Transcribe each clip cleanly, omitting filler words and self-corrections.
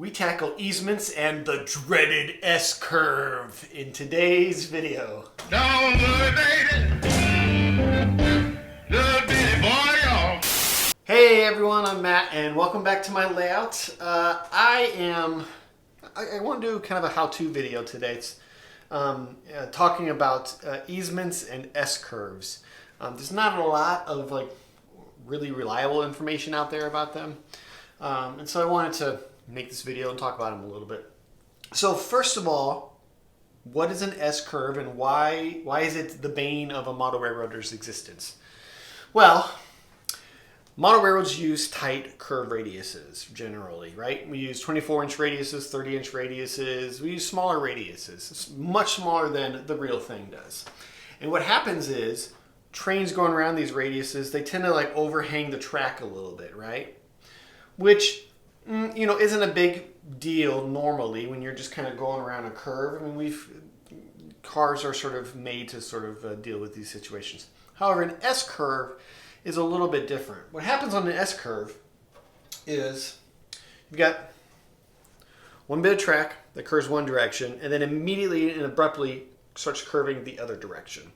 We tackle easements and the dreaded S-curve in today's video. Don't worry, baby. Little bitty boy, y'all. Hey everyone, I'm Matt and welcome back to my layout. I want to do kind of a how-to video today. It's talking about easements and S-curves. There's not a lot of really reliable information out there about them. And so I wanted to make this video and talk about them a little bit. So first of all, what is an S-curve and why is it the bane of a model railroader's existence? Well, model railroads use tight curve radiuses generally, right? We use 24-inch radiuses, 30-inch radiuses. We use smaller radiuses. It's much smaller than the real thing does. And what happens is trains going around these radiuses, they tend to overhang the track a little bit, right? Which isn't a big deal normally when you're just kind of going around a curve. I mean, cars are sort of made to sort of deal with these situations. However, an S-curve is a little bit different. What happens on an S-curve is you've got one bit of track that curves one direction and then immediately and abruptly starts curving the other direction.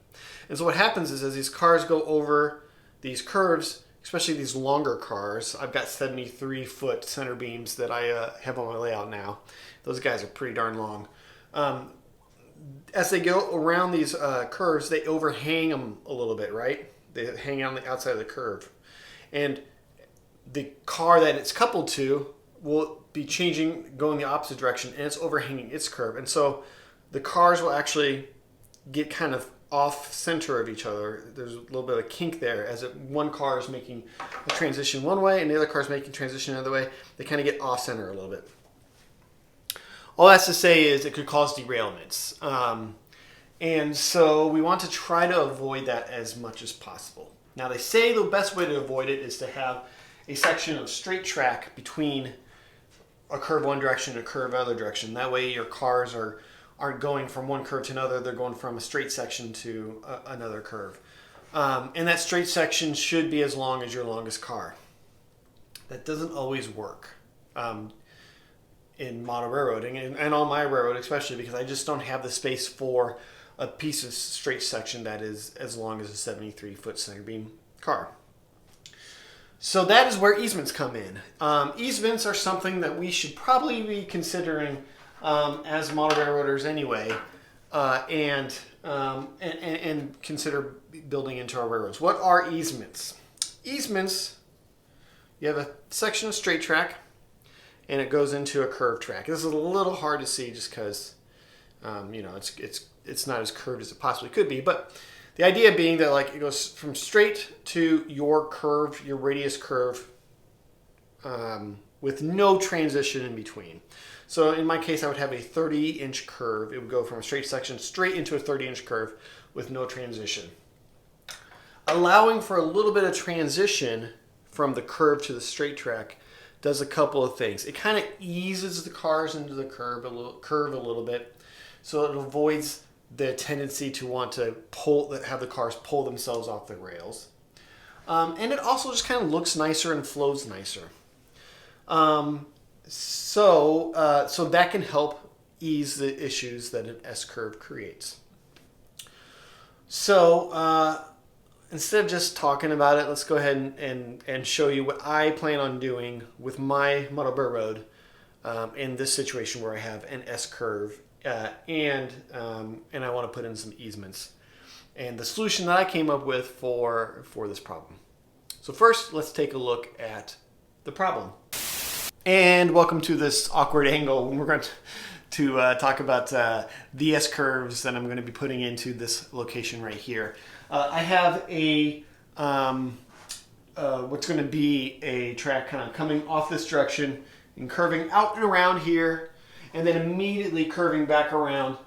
And so what happens is as these cars go over these curves, especially these longer cars, I've got 73-foot center beams that I have on my layout now. Those guys are pretty darn long. As they go around these curves, they overhang them a little bit, right? They hang on the outside of the curve. And the car that it's coupled to will be going the opposite direction, and it's overhanging its curve. And so the cars will actually get kind of off center of each other. There's a little bit of a kink there as one car is making a transition one way and the other car is making a transition another way. They kind of get off center a little bit. All that's to say is it could cause derailments. And so we want to try to avoid that as much as possible. Now they say the best way to avoid it is to have a section of straight track between a curve one direction and a curve other direction. That way your cars aren't going from one curve to another, they're going from a straight section to another curve. And that straight section should be as long as your longest car. That doesn't always work in model railroading, and on my railroad especially, because I just don't have the space for a piece of straight section that is as long as a 73-foot center beam car. So that is where easements come in. Easements are something that we should probably be considering as model railroaders anyway, and consider building into our railroads. What are easements? Easements, you have a section of straight track and it goes into a curved track. This is a little hard to see just because it's not as curved as it possibly could be, but the idea being that it goes from straight to your curve, your radius curve, with no transition in between. So in my case, I would have a 30-inch curve. It would go from a straight section straight into a 30-inch curve with no transition. Allowing for a little bit of transition from the curve to the straight track does a couple of things. It kind of eases the cars into the curve a little bit, so it avoids the tendency to want to have the cars pull themselves off the rails. And it also just kind of looks nicer and flows nicer. So that can help ease the issues that an S-curve creates. So instead of just talking about it, let's go ahead and show you what I plan on doing with my model railroad in this situation where I have an S-curve and I want to put in some easements. And the solution that I came up with for this problem. So first, let's take a look at the problem. And welcome to this awkward angle when we're going to talk about the S-curves that I'm going to be putting into this location right here. I have what's going to be a track kind of coming off this direction and curving out and around here, and then immediately curving back around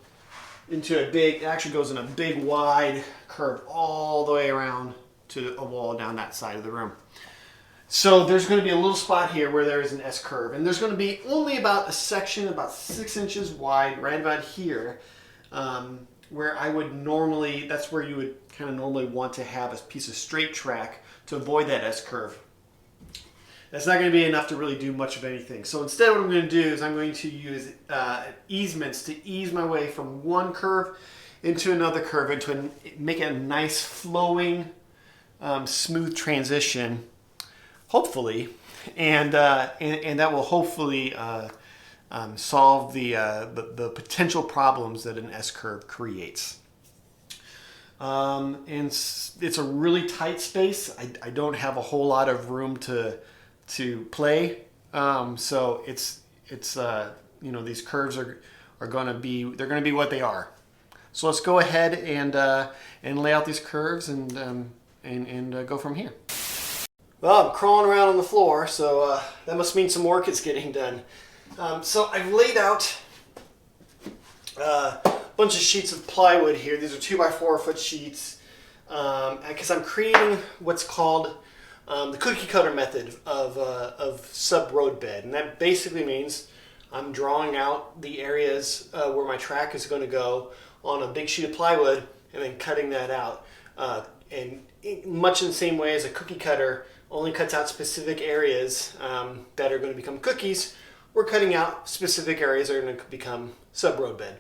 into it actually goes in a big wide curve all the way around to a wall down that side of the room. So there's going to be a little spot here where there is an S-curve, and there's going to be only about a section about 6 inches wide right about here where that's where you would kind of normally want to have a piece of straight track to avoid that S-curve. that's not going to be enough to really do much of anything. So instead what I'm going to do is I'm going to use easements to ease my way from one curve into another curve, make a nice flowing, smooth transition, hopefully, and that will hopefully solve the potential problems that an S-curve creates. And it's a really tight space. I don't have a whole lot of room to play. So it's you know, these curves are going to be what they are. So let's go ahead and lay out these curves and go from here. Well, I'm crawling around on the floor, so that must mean some work is getting done. So I've laid out a bunch of sheets of plywood here. These are 2x4 foot sheets because I'm creating what's called the cookie cutter method of sub road bed, and that basically means I'm drawing out the areas where my track is going to go on a big sheet of plywood and then cutting that out. And much in the same way as a cookie cutter only cuts out specific areas that are going to become cookies, we're cutting out specific areas that are going to become sub road bed.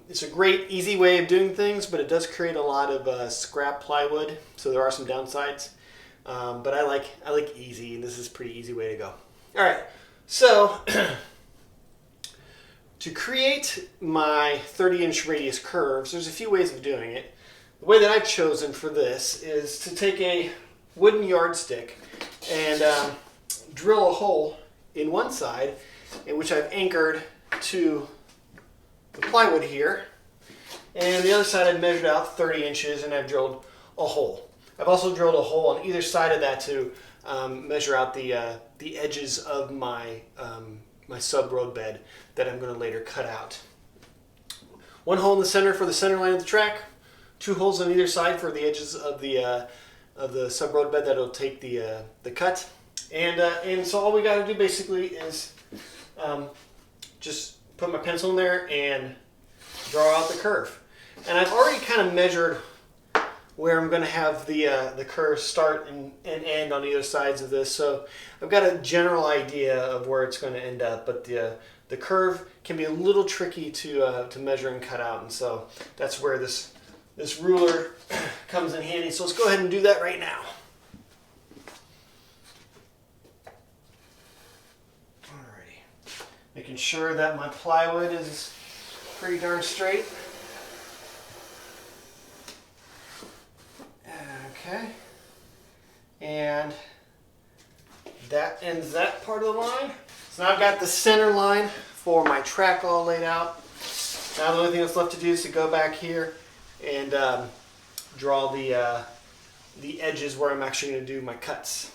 It's a great, easy way of doing things, but it does create a lot of scrap plywood, so there are some downsides. But I like easy, and this is a pretty easy way to go. All right, so to create my 30-inch radius curves, there's a few ways of doing it. The way that I've chosen for this is to take a wooden yardstick and drill a hole in one side, in which I've anchored to the plywood here, and the other side I've measured out 30 inches and I've drilled a hole. I've also drilled a hole on either side of that to measure out the edges of my my sub road bed that I'm going to later cut out. One hole in the center for the center line of the track, 2 holes on either side for the edges of the sub road bed that'll take the cut, and so all we got to do basically is just put my pencil in there and draw out the curve. And I've already kind of measured where I'm going to have the curve start and end on either sides of this, so I've got a general idea of where it's going to end up, but the curve can be a little tricky to measure and cut out, and so that's where this ruler comes in handy. So let's go ahead and do that right now. Alrighty, making sure that my plywood is pretty darn straight. Okay, and that ends that part of the line. So now I've got the center line for my track all laid out. Now the only thing that's left to do is to go back here and draw the edges where I'm actually going to do my cuts.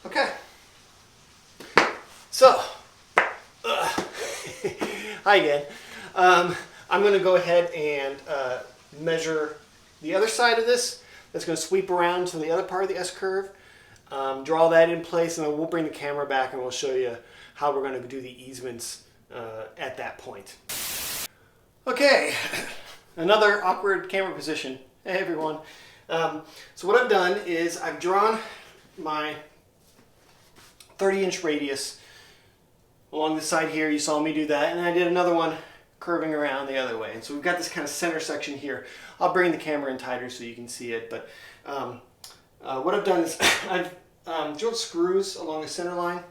Okay, so hi again. I'm going to go ahead and measure the other side of this. That's going to sweep around to the other part of the S-curve. Draw that in place, and then we'll bring the camera back and we'll show you how we're going to do the easements at that point. Okay, another awkward camera position. Hey everyone. So what I've done is I've drawn my 30-inch radius along the side here. You saw me do that, and I did another one curving around the other way. And so we've got this kind of center section here. I'll bring the camera in tighter so you can see it, but what I've done is I've drilled screws along the center line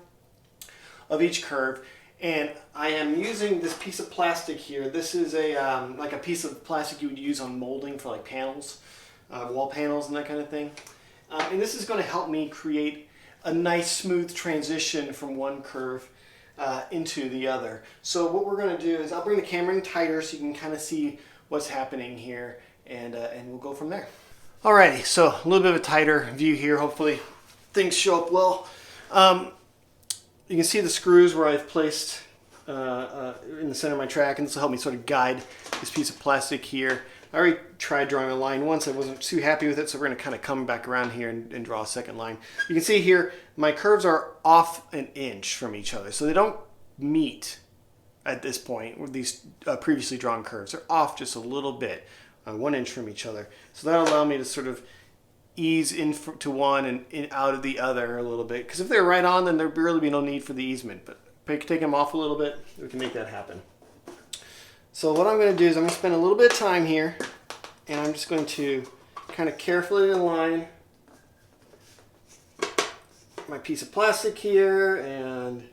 of each curve, and I am using this piece of plastic here. This is a like a piece of plastic you would use on molding for like panels, wall panels and that kind of thing. And this is going to help me create a nice smooth transition from one curve into the other. So what we're going to do is I'll bring the camera in tighter so you can kind of see what's happening here, and we'll go from there. Alrighty, so a little bit of a tighter view here. Hopefully things show up well. You can see the screws where I've placed in the center of my track, and this will help me sort of guide this piece of plastic here I already tried drawing a line once. I wasn't too happy with it, so we're going to kind of come back around here and draw a second line. You can see here my curves are off an inch from each other, so they don't meet at this point with these previously drawn curves. They're off just a little bit, 1 inch from each other. So that'll allow me to sort of ease into one and in out of the other a little bit. Because if they're right on, then there'd really be no need for the easement. But take them off a little bit, we can make that happen. So what I'm going to do is I'm going to spend a little bit of time here, and I'm just going to kind of carefully align my piece of plastic here, and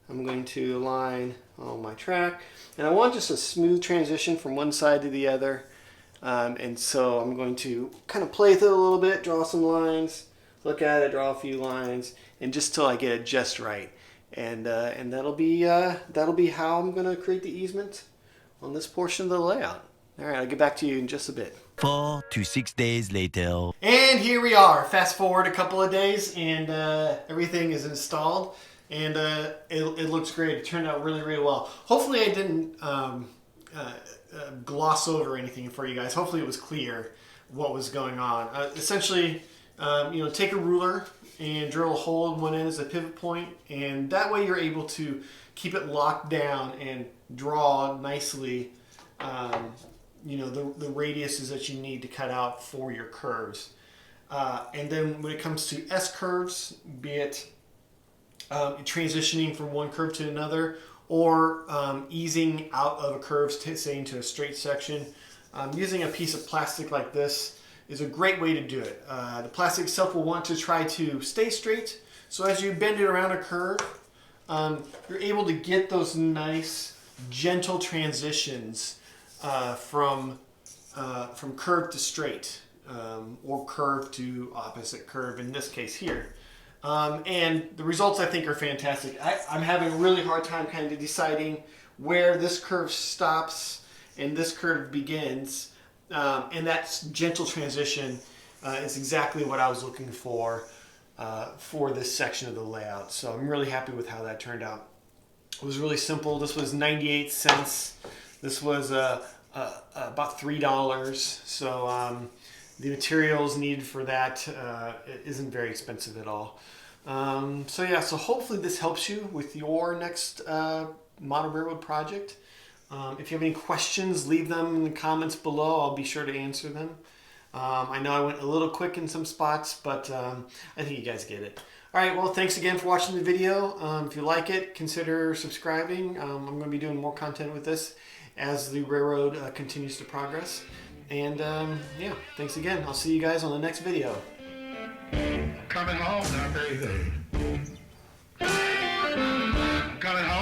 I'm going to align on my track. And I want just a smooth transition from one side to the other. And so I'm going to kind of play with it a little bit, draw some lines, look at it, draw a few lines, and just till I get it just right. And that'll be how I'm going to create the easement on this portion of the layout. All right, I'll get back to you in just a bit. 4 to 6 days later. And here we are. Fast forward a couple of days, and everything is installed, and it looks great. It turned out really, really well. Hopefully, I didn't gloss over anything for you guys. Hopefully, it was clear what was going on. Essentially, take a ruler and drill a hole in one end as a pivot point, and that way you're able to keep it locked down and draw nicely. The radiuses that you need to cut out for your curves. And then when it comes to S curves, be it transitioning from one curve to another, or easing out of a curve, say into a straight section, using a piece of plastic like this is a great way to do it. The plastic itself will want to try to stay straight, so as you bend it around a curve, you're able to get those nice, gentle transitions from curve to straight, or curve to opposite curve in this case here. And the results I think are fantastic. I'm having a really hard time kind of deciding where this curve stops and this curve begins. And that gentle transition is exactly what I was looking for this section of the layout. So I'm really happy with how that turned out. It was really simple. This was 98 cents. This was about $3. So the materials needed for that isn't very expensive at all. So hopefully this helps you with your next model railroad project. If you have any questions, leave them in the comments below. I'll be sure to answer them. I know I went a little quick in some spots, but I think you guys get it. All right, well, thanks again for watching the video. If you like it, consider subscribing. I'm going to be doing more content with this as the railroad continues to progress. And thanks again. I'll see you guys on the next video. Coming home now, baby. Coming home.